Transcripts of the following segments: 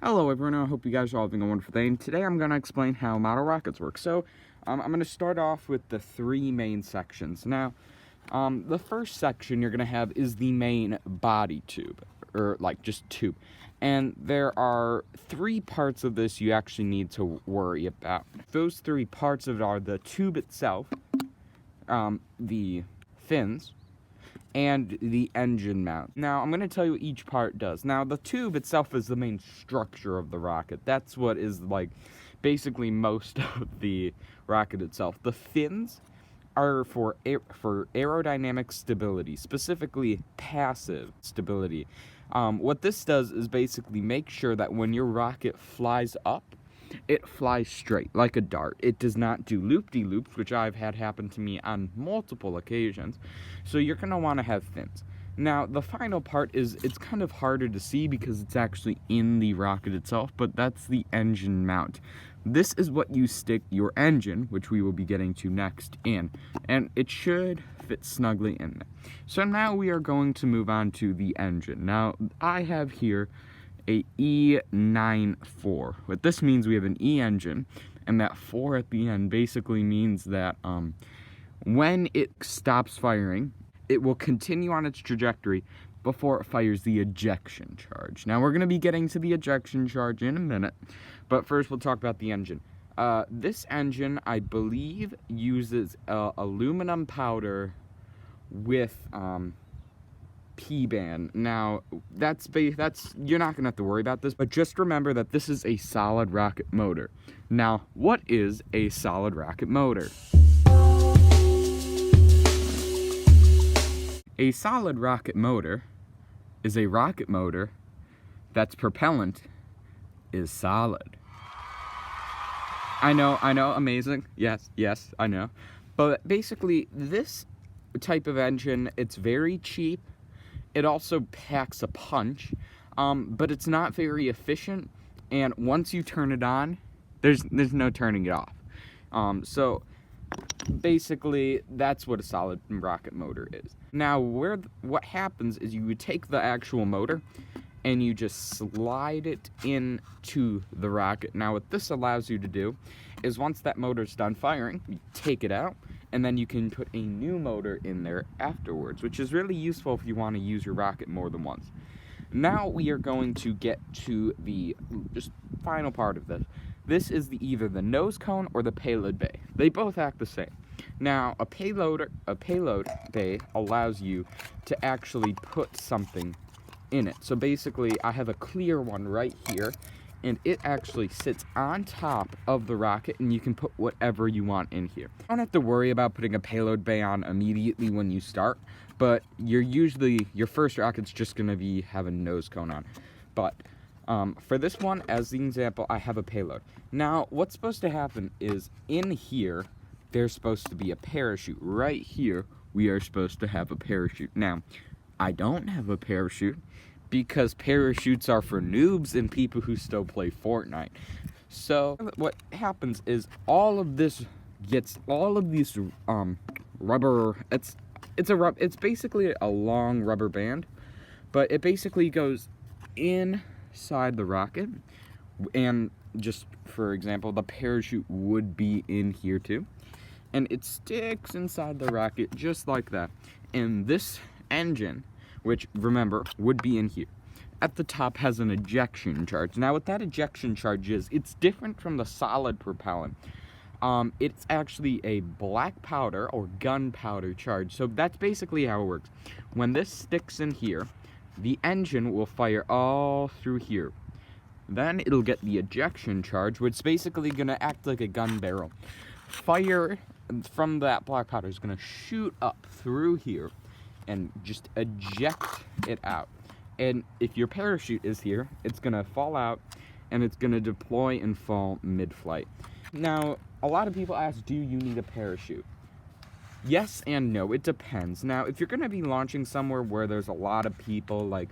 Hello everyone, I hope you guys are all having a wonderful day, and today I'm going to explain how model rockets work. So, I'm going to start off with the three main sections. Now, the first section you're going to have is the main body tube, or like just tube. And there are three parts of this you actually need to worry about. Those three parts of it are the tube itself, the fins, and the engine mount. Now, I'm going to tell you what each part does. Now, the tube itself is the main structure of the rocket. That's what is, like, basically most of the rocket itself. The fins are for aerodynamic stability, specifically passive stability. What this does is basically make sure that when your rocket flies up, it flies straight, like a dart. It does not do loop-de-loops, which I've had happen to me on multiple occasions. So you're going to want to have fins. Now, the final part is, it's kind of harder to see because it's actually in the rocket itself, but that's the engine mount. This is what you stick your engine, which we will be getting to next, in, and it should fit snugly in there. So now we are going to move on to the engine. Now, I have here a E94. What this means, we have an E engine, and that 4 at the end basically means that when it stops firing, it will continue on its trajectory before it fires the ejection charge. Now, we're going to be getting to the ejection charge in a minute, but first we'll talk about the engine. This engine, I believe, uses aluminum powder with P-band. Now, that's you're not gonna have to worry about this, but just remember that this is a solid rocket motor. Now, what is a solid rocket motor? A solid rocket motor is a rocket motor that's propellant is solid. I know, amazing. Yes, I know. But basically, this type of engine, it's very cheap. It also packs a punch, but it's not very efficient, and once you turn it on, there's no turning it off. So basically, that's what a solid rocket motor is. Now, what happens is you would take the actual motor and you just slide it into the rocket. Now, what this allows you to do is once that motor's done firing, you take it out, and then you can put a new motor in there afterwards, which is really useful if you want to use your rocket more than once. Now we are going to get to the just final part of this. This is either the nose cone or the payload bay. They both act the same. Now, a payload bay allows you to actually put something in it. So basically, I have a clear one right here, and it actually sits on top of the rocket, and you can put whatever you want in here. You don't have to worry about putting a payload bay on immediately when you start, but your first rocket's just gonna have a nose cone on. But for this one, as the example, I have a payload. Now, what's supposed to happen is in here, there's supposed to be a parachute. Right here, we are supposed to have a parachute. Now, I don't have a parachute, because parachutes are for noobs and people who still play Fortnite. So what happens is all of these rubber, it's basically a long rubber band, but it basically goes inside the rocket, and just for example, the parachute would be in here too, and it sticks inside the rocket just like that. And this engine, which, remember, would be in here, at the top has an ejection charge. Now, what that ejection charge is, it's different from the solid propellant. It's actually a black powder or gunpowder charge. So that's basically how it works. When this sticks in here, the engine will fire all through here. Then it'll get the ejection charge, which is basically going to act like a gun barrel. Fire from that black powder is going to shoot up through here and just eject it out. And if your parachute is here, it's gonna fall out and it's gonna deploy and fall mid-flight. Now, a lot of people ask, do you need a parachute? Yes and no, it depends. Now, if you're gonna be launching somewhere where there's a lot of people, like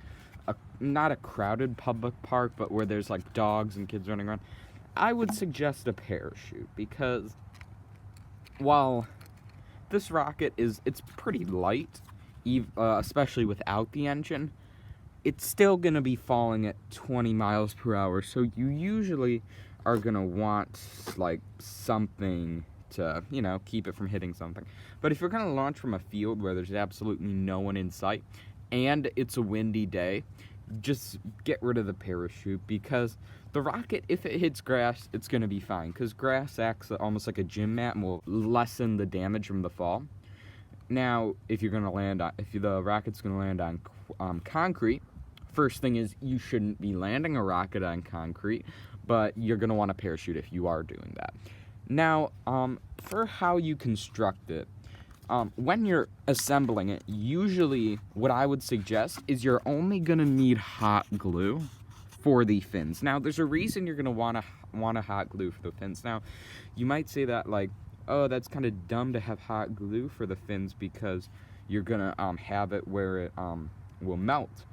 not a crowded public park, but where there's like dogs and kids running around, I would suggest a parachute, because while this rocket it's pretty light, especially without the engine, it's still going to be falling at 20 miles per hour. So you usually are going to want like something to, keep it from hitting something. But if you're going to launch from a field where there's absolutely no one in sight and it's a windy day, just get rid of the parachute, because the rocket, if it hits grass, it's going to be fine, because grass acts almost like a gym mat and will lessen the damage from the fall. Now, if the rocket's going to land on concrete, first thing is you shouldn't be landing a rocket on concrete, but you're going to want a parachute if you are doing that. Now, for how you construct it, when you're assembling it, usually what I would suggest is you're only going to need hot glue for the fins. Now, there's a reason you're going to want a hot glue for the fins. Now, you might say that like, oh, that's kind of dumb to have hot glue for the fins because you're going to have it where it will melt.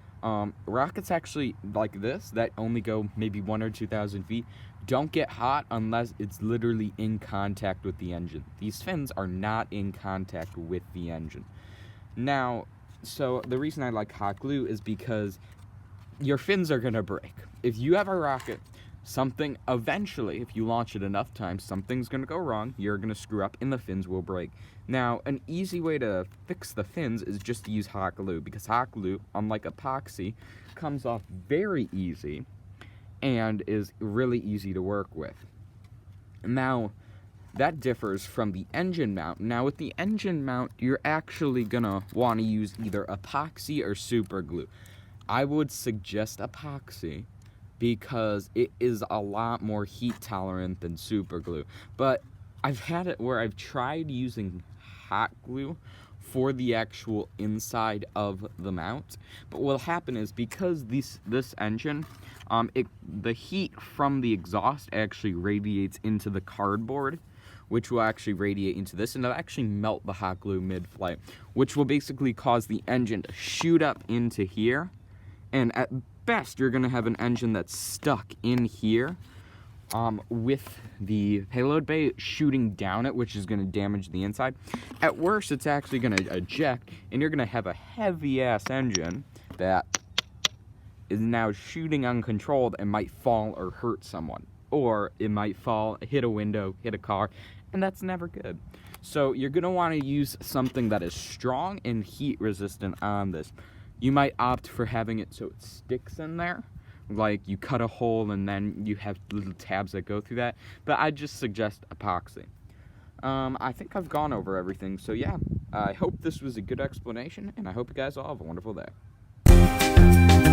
Rockets actually like this that only go maybe 1,000 or 2,000 feet don't get hot unless it's literally in contact with the engine. These fins are not in contact with the engine. Now, so the reason I like hot glue is because your fins are gonna break. If you have a rocket, eventually, if you launch it enough times, something's gonna go wrong, you're gonna screw up, and the fins will break. Now, an easy way to fix the fins is just to use hot glue, because hot glue, unlike epoxy, comes off very easy and is really easy to work with. Now, that differs from the engine mount. Now, with the engine mount, you're actually gonna want to use either epoxy or super glue. I would suggest epoxy because it is a lot more heat tolerant than super glue. But I've had it where I've tried using hot glue for the actual inside of the mount. But what'll happen is, because this engine, the heat from the exhaust actually radiates into the cardboard, which will actually radiate into this, and it'll actually melt the hot glue mid-flight, which will basically cause the engine to shoot up into here. And at best, you're going to have an engine that's stuck in here with the payload bay shooting down it, which is going to damage the inside. At worst, it's actually going to eject, and you're going to have a heavy-ass engine that is now shooting uncontrolled and might fall or hurt someone. Or it might fall, hit a window, hit a car, and that's never good. So you're going to want to use something that is strong and heat resistant on this. You might opt for having it so it sticks in there, like you cut a hole and then you have little tabs that go through that, but I just suggest epoxy. I think I've gone over everything, so yeah, I hope this was a good explanation, and I hope you guys all have a wonderful day.